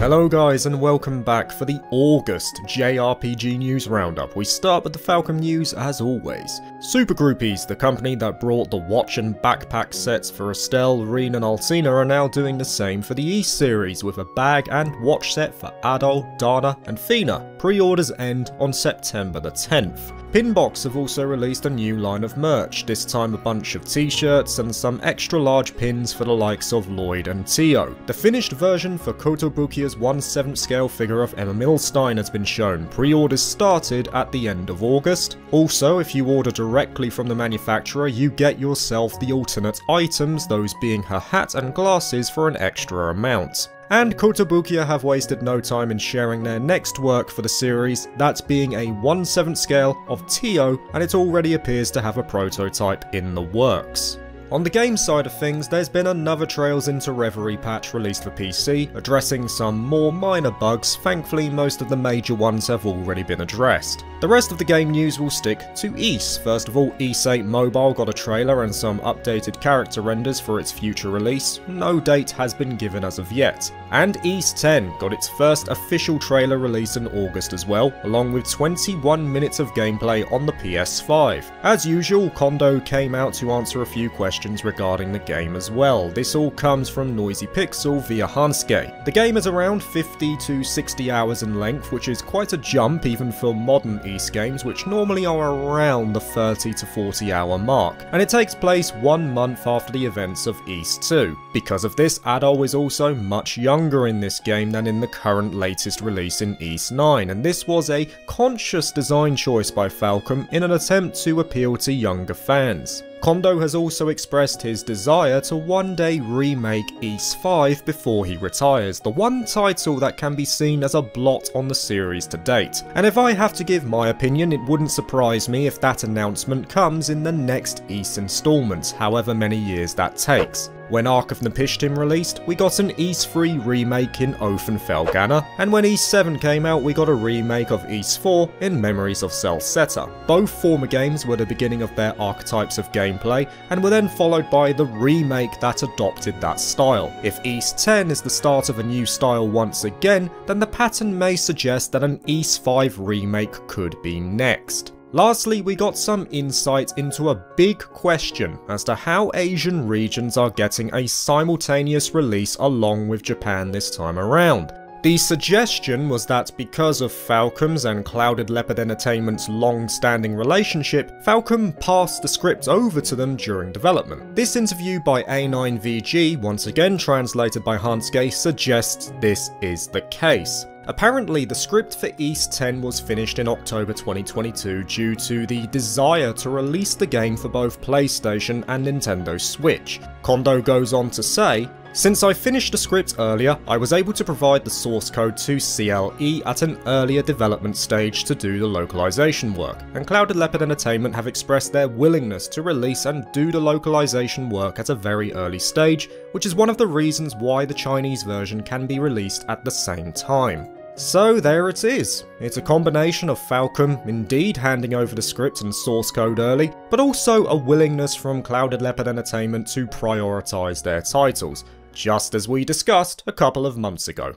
Hello guys and welcome back for the August JRPG news roundup. We start with the Falcom news as always. Super Groupies, the company that brought the watch and backpack sets for Estelle, Reen and Alcina, are now doing the same for the East series with a bag and watch set for Adol, Dana and Fina. Pre-orders end on September the 10th. Pinbox have also released a new line of merch, this time a bunch of t-shirts and some extra large pins for the likes of Lloyd and Tio. The finished version for Kotobukiya's 1/7 scale figure of Emma Milstein has been shown. Pre-orders started at the end of August. Also, if you order directly from the manufacturer, you get yourself the alternate items, those being her hat and glasses, for an extra amount. And Kotobukiya have wasted no time in sharing their next work for the series, that being a 1/7 scale of Tio, and it already appears to have a prototype in the works. On the game side of things, there's been another Trails into Reverie patch released for PC, addressing some more minor bugs. Thankfully, most of the major ones have already been addressed. The rest of the game news will stick to Ys. First of all, Ys 8 Mobile got a trailer and some updated character renders for its future release. No date has been given as of yet. And Ys 10 got its first official trailer release in August as well, along with 21 minutes of gameplay on the PS5. As usual, Kondo came out to answer a few questions regarding the game as well. This all comes from Noisy Pixel via Hansuke. The game is around 50 to 60 hours in length, which is quite a jump even for modern Ys games, which normally are around the 30 to 40 hour mark, and it takes place 1 month after the events of Ys 2. Because of this, Adol is also much younger in this game than in the current latest release in Ys 9, and this was a conscious design choice by Falcom in an attempt to appeal to younger fans. Kondo has also expressed his desire to one day remake Ys 5 before he retires, the one title that can be seen as a blot on the series to date. And if I have to give my opinion, it wouldn't surprise me if that announcement comes in the next Ys installment, however many years that takes. When Ark of Napishtim released, we got an Ys 3 remake in Ofen-Felgana, and when Ys 7 came out, we got a remake of Ys 4 in Memories of Celceta. Both former games were the beginning of their archetypes of gameplay, and were then followed by the remake that adopted that style. If Ys 10 is the start of a new style once again, then the pattern may suggest that an Ys 5 remake could be next. Lastly, we got some insight into a big question as to how Asian regions are getting a simultaneous release along with Japan this time around. The suggestion was that because of Falcom's and Clouded Leopard Entertainment's long-standing relationship, Falcom passed the script over to them during development. This interview by A9VG, once again translated by Hansuke, suggests this is the case. Apparently, the script for Ys 10 was finished in October 2022 due to the desire to release the game for both PlayStation and Nintendo Switch. Kondo goes on to say, "Since I finished the script earlier, I was able to provide the source code to CLE at an earlier development stage to do the localization work, and Clouded Leopard Entertainment have expressed their willingness to release and do the localization work at a very early stage, which is one of the reasons why the Chinese version can be released at the same time." So there it is. It's a combination of Falcom indeed handing over the script and source code early, but also a willingness from Clouded Leopard Entertainment to prioritise their titles, just as we discussed a couple of months ago.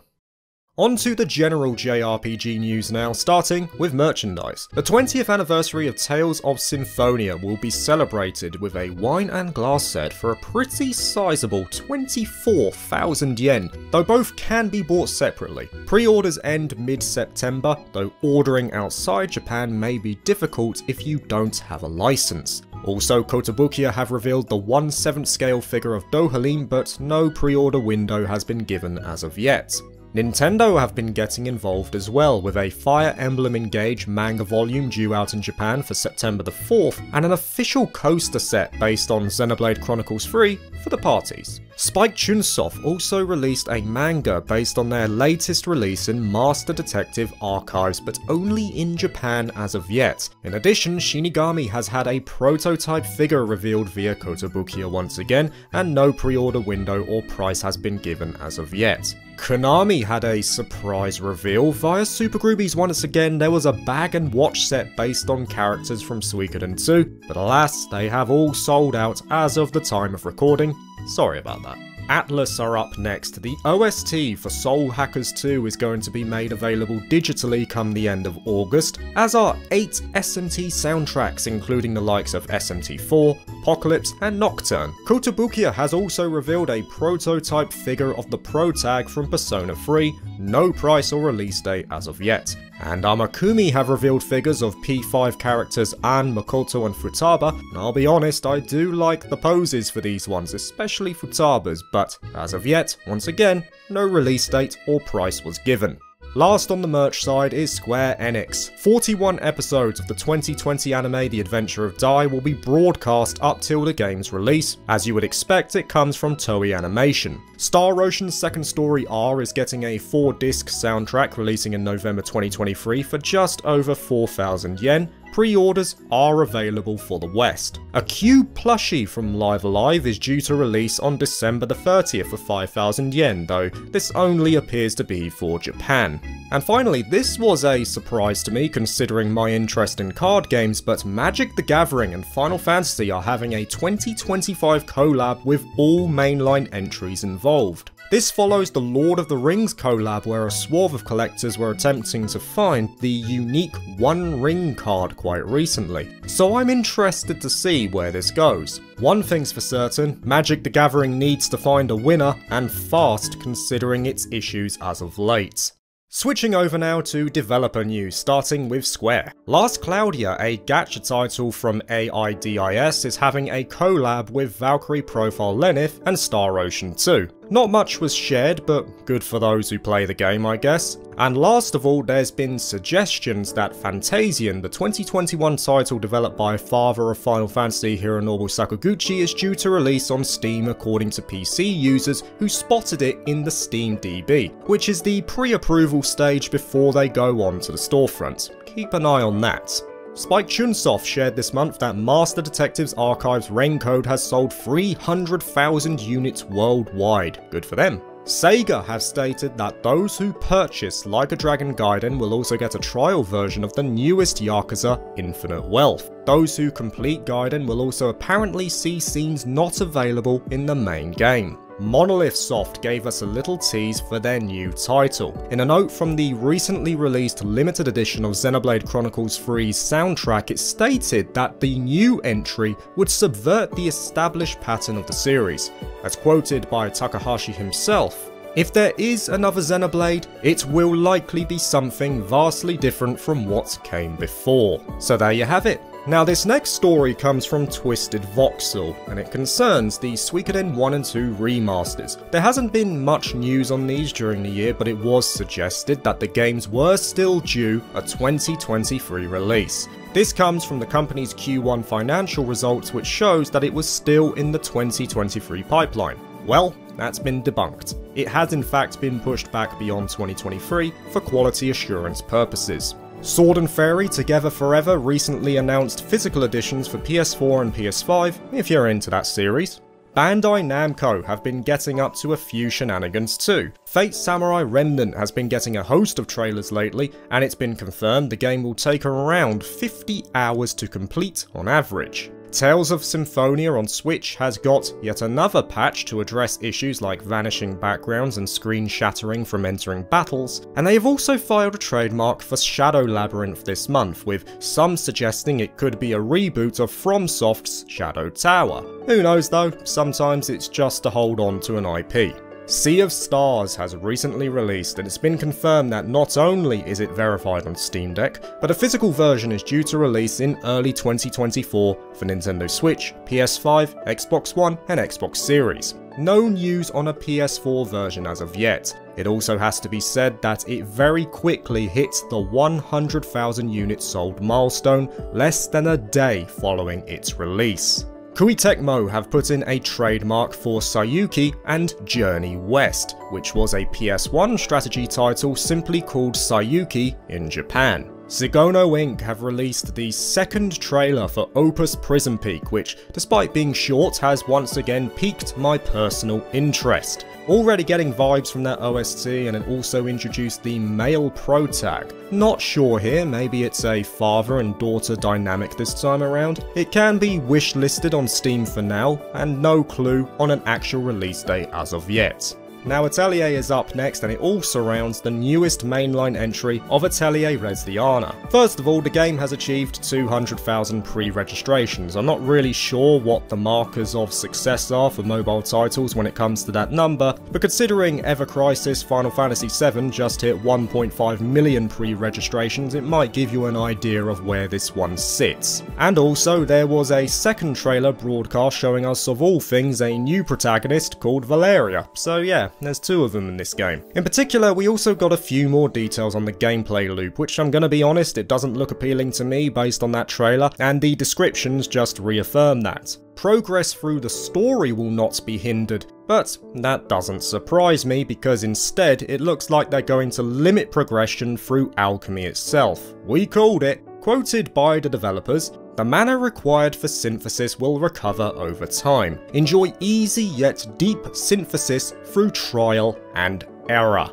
On to the general JRPG news now, starting with merchandise. The 20th anniversary of Tales of Symphonia will be celebrated with a wine and glass set for a pretty sizable 24,000 yen, though both can be bought separately. Pre-orders end mid-September, though ordering outside Japan may be difficult if you don't have a license. Also, Kotobukiya have revealed the 1/7 scale figure of Dohalim, but no pre-order window has been given as of yet. Nintendo have been getting involved as well, with a Fire Emblem Engage manga volume due out in Japan for September the 4th, and an official coaster set based on Xenoblade Chronicles 3 for the parties. Spike Chunsoft also released a manga based on their latest release in Master Detective Archives, but only in Japan as of yet. In addition, Shinigami has had a prototype figure revealed via Kotobukiya once again, and no pre-order window or price has been given as of yet. Konami had a surprise reveal via Super Groupies once again. There was a bag and watch set based on characters from Suikoden 2, but alas, they have all sold out as of the time of recording. Sorry about that. Atlas are up next. The OST for Soul Hackers 2 is going to be made available digitally come the end of August, as are 8 SMT soundtracks including the likes of SMT4, Apocalypse and Nocturne. Kotobukiya has also revealed a prototype figure of the Protag from Persona 3, no price or release date as of yet. And Amakumi have revealed figures of P5 characters Ann, Makoto and Futaba, and I'll be honest, I do like the poses for these ones, especially Futaba's, but as of yet, once again, no release date or price was given. Last on the merch side is Square Enix. 41 episodes of the 2020 anime The Adventure of Dai will be broadcast up till the game's release. As you would expect, it comes from Toei Animation. Star Ocean's Second Story R is getting a 4-disc soundtrack releasing in November 2023 for just over 4,000 yen. Pre-orders are available for the West. A Q plushie from Live Alive is due to release on December the 30th for 5,000 yen, though this only appears to be for Japan. And finally, this was a surprise to me considering my interest in card games, but Magic the Gathering and Final Fantasy are having a 2025 collab with all mainline entries involved. This follows the Lord of the Rings collab where a swath of collectors were attempting to find the unique One Ring card quite recently. So I'm interested to see where this goes. One thing's for certain, Magic the Gathering needs to find a winner, and fast considering its issues as of late. Switching over now to developer news, starting with Square. Last Claudia, a gacha title from AIDIS, is having a collab with Valkyrie Profile Lennith and Star Ocean 2. Not much was shared, but good for those who play the game, I guess. And last of all, there's been suggestions that Fantasian, the 2021 title developed by father of Final Fantasy Hironobu Sakaguchi, is due to release on Steam according to PC users who spotted it in the Steam DB, which is the pre-approval stage before they go on to the storefront. Keep an eye on that. Spike Chunsoft shared this month that Master Detectives Archives Raincode has sold 300,000 units worldwide. Good for them. Sega have stated that those who purchase Like a Dragon Gaiden will also get a trial version of the newest Yakuza, Infinite Wealth. Those who complete Gaiden will also apparently see scenes not available in the main game. Monolith Soft gave us a little tease for their new title. In a note from the recently released limited edition of Xenoblade Chronicles 3's soundtrack, it stated that the new entry would subvert the established pattern of the series. As quoted by Takahashi himself, "If there is another Xenoblade, it will likely be something vastly different from what came before." So there you have it. Now this next story comes from Twisted Voxel, and it concerns the Suikoden 1 and 2 remasters. There hasn't been much news on these during the year, but it was suggested that the games were still due a 2023 release. This comes from the company's Q1 financial results, which shows that it was still in the 2023 pipeline. Well, that's been debunked. It has in fact been pushed back beyond 2023 for quality assurance purposes. Sword and Fairy Together Forever recently announced physical editions for PS4 and PS5, if you're into that series. Bandai Namco have been getting up to a few shenanigans too. Fate Samurai Remnant has been getting a host of trailers lately, and it's been confirmed the game will take around 50 hours to complete on average. Tales of Symphonia on Switch has got yet another patch to address issues like vanishing backgrounds and screen shattering from entering battles, and they have also filed a trademark for Shadow Labyrinth this month, with some suggesting it could be a reboot of FromSoft's Shadow Tower. Who knows though, sometimes it's just to hold on to an IP. Sea of Stars has recently released, and it's been confirmed that not only is it verified on Steam Deck, but a physical version is due to release in early 2024 for Nintendo Switch, PS5, Xbox One and Xbox Series. No news on a PS4 version as of yet. It also has to be said that it very quickly hit the 100,000 units sold milestone less than a day following its release. Koei Tecmo have put in a trademark for Sayuki and Journey West, which was a PS1 strategy title simply called Sayuki in Japan. Suikoden Inc. have released the second trailer for Opus Prison Peak, which, despite being short, has once again piqued my personal interest. Already getting vibes from that OST, and it also introduced the male protag. Not sure here, maybe it's a father and daughter dynamic this time around. It can be wishlisted on Steam for now, and no clue on an actual release date as of yet. Now Atelier is up next, and it all surrounds the newest mainline entry of Atelier Resdiana. First of all, the game has achieved 200,000 pre-registrations. I'm not really sure what the markers of success are for mobile titles when it comes to that number, but considering Ever Crisis Final Fantasy VII just hit 1.5 million pre-registrations, it might give you an idea of where this one sits. And also, there was a second trailer broadcast showing us, of all things, a new protagonist called Valeria. So yeah, there's two of them in this game. In particular, we also got a few more details on the gameplay loop, which I'm gonna be honest, it doesn't look appealing to me based on that trailer, and the descriptions just reaffirm that. Progress through the story will not be hindered, but that doesn't surprise me because instead it looks like they're going to limit progression through alchemy itself. We called it. Quoted by the developers, "The mana required for synthesis will recover over time. Enjoy easy yet deep synthesis through trial and error."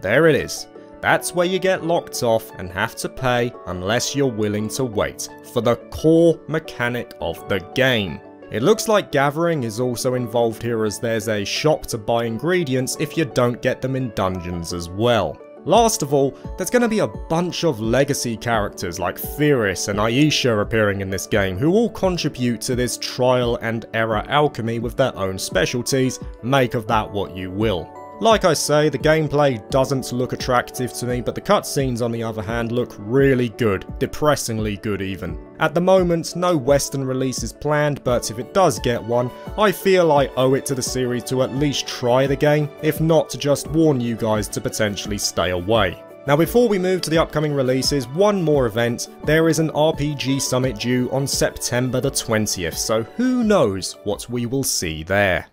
There it is. That's where you get locked off and have to pay unless you're willing to wait for the core mechanic of the game. It looks like gathering is also involved here, as there's a shop to buy ingredients if you don't get them in dungeons as well. Last of all, there's going to be a bunch of legacy characters like Theris and Aisha appearing in this game, who all contribute to this trial and error alchemy with their own specialties. Make of that what you will. Like I say, the gameplay doesn't look attractive to me, but the cutscenes on the other hand look really good, depressingly good even. At the moment, no Western release is planned, but if it does get one, I feel I owe it to the series to at least try the game, if not to just warn you guys to potentially stay away. Now before we move to the upcoming releases, one more event. There is an RPG Summit due on September the 20th, so who knows what we will see there.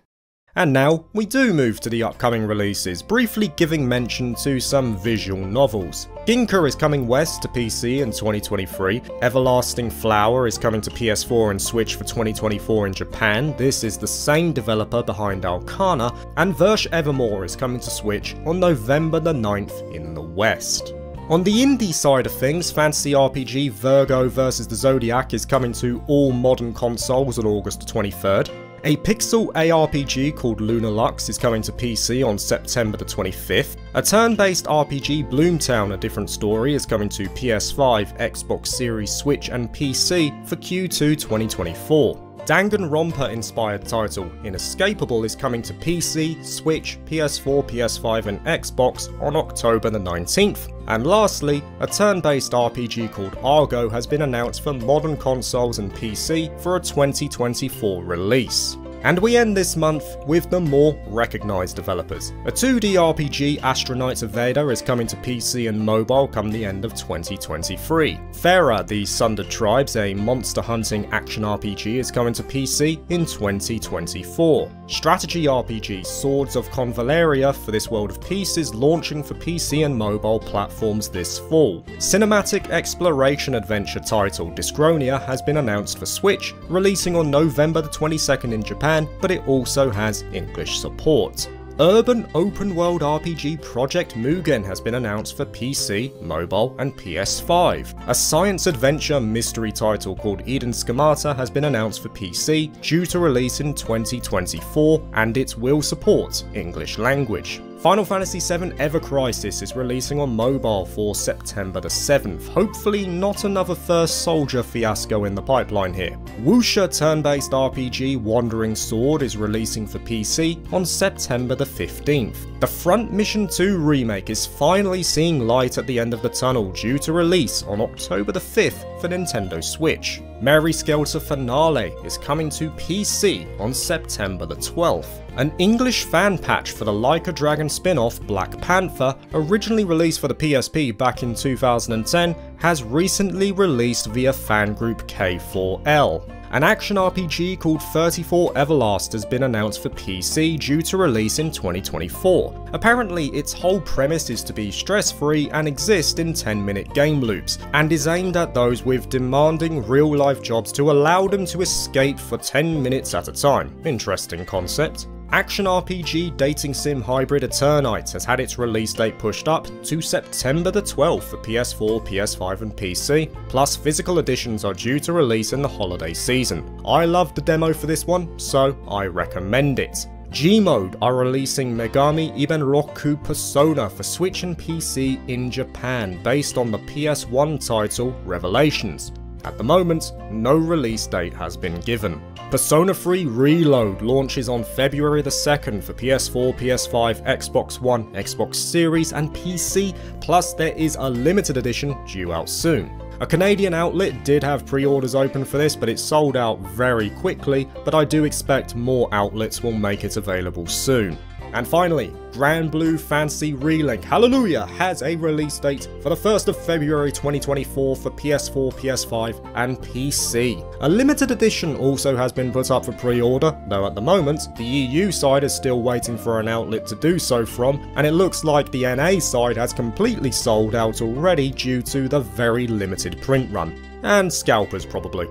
And now, we do move to the upcoming releases, briefly giving mention to some visual novels. Ginka is coming west to PC in 2023, Everlasting Flower is coming to PS4 and Switch for 2024 in Japan, this is the same developer behind Arcana, and Verge Evermore is coming to Switch on November the 9th in the West. On the indie side of things, fantasy RPG Virgo vs. the Zodiac is coming to all modern consoles on August 23rd. A pixel ARPG called Lunar Lux is coming to PC on September the 25th. A turn-based RPG Bloomtown: A Different Story is coming to PS5, Xbox Series, Switch and PC for Q2 2024. Danganronpa inspired title Inescapable is coming to PC, Switch, PS4, PS5 and Xbox on October the 19th. And lastly, a turn-based RPG called Argo has been announced for modern consoles and PC for a 2024 release. And we end this month with the more recognised developers. A 2D RPG, Astronauts of Veda, is coming to PC and mobile come the end of 2023. Fera, the Sundered Tribes, a monster hunting action RPG, is coming to PC in 2024. Strategy RPG, Swords of Convaleria for this World of Peace is launching for PC and mobile platforms this fall. Cinematic exploration adventure title Dyschronia has been announced for Switch, releasing on November the 22nd in Japan, but it also has English support. Urban open world RPG Project Mugen has been announced for PC, mobile and PS5. A science adventure mystery title called Eden Schemata has been announced for PC, due to release in 2024, and it will support English language. Final Fantasy VII Ever Crisis is releasing on mobile for September the 7th, hopefully not another First Soldier fiasco in the pipeline here. Wuxia turn-based RPG Wandering Sword is releasing for PC on September the 15th. The Front Mission 2 remake is finally seeing light at the end of the tunnel, due to release on October the 5th for Nintendo Switch. Mary Skelter Finale is coming to PC on September the 12th. An English fan patch for the Like a Dragon spin-off Black Panther, originally released for the PSP back in 2010, has recently released via fangroup K4L. An action RPG called 34 Everlast has been announced for PC due to release in 2024. Apparently, its whole premise is to be stress-free and exist in 10-minute game loops, and is aimed at those with demanding real-life jobs to allow them to escape for 10 minutes at a time. Interesting concept. Action RPG dating sim hybrid Eternite has had its release date pushed up to September the 12th for PS4, PS5 and PC, plus physical editions are due to release in the holiday season. I loved the demo for this one, so I recommend it. Gmode are releasing Megami Iben Roku Persona for Switch and PC in Japan based on the PS1 title Revelations. At the moment, no release date has been given. Persona 3 Reload launches on February the 2nd for PS4, PS5, Xbox One, Xbox Series and PC, plus there is a limited edition due out soon. A Canadian outlet did have pre-orders open for this, but it sold out very quickly, but I do expect more outlets will make it available soon. And finally, Granblue Fantasy Relink Hallelujah has a release date for the 1st of February 2024 for PS4, PS5 and PC. A limited edition also has been put up for pre-order, though at the moment, the EU side is still waiting for an outlet to do so from, and it looks like the NA side has completely sold out already due to the very limited print run. And scalpers probably.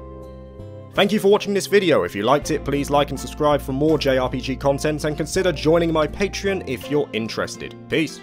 Thank you for watching this video. If you liked it, please like and subscribe for more JRPG content and consider joining my Patreon if you're interested. Peace.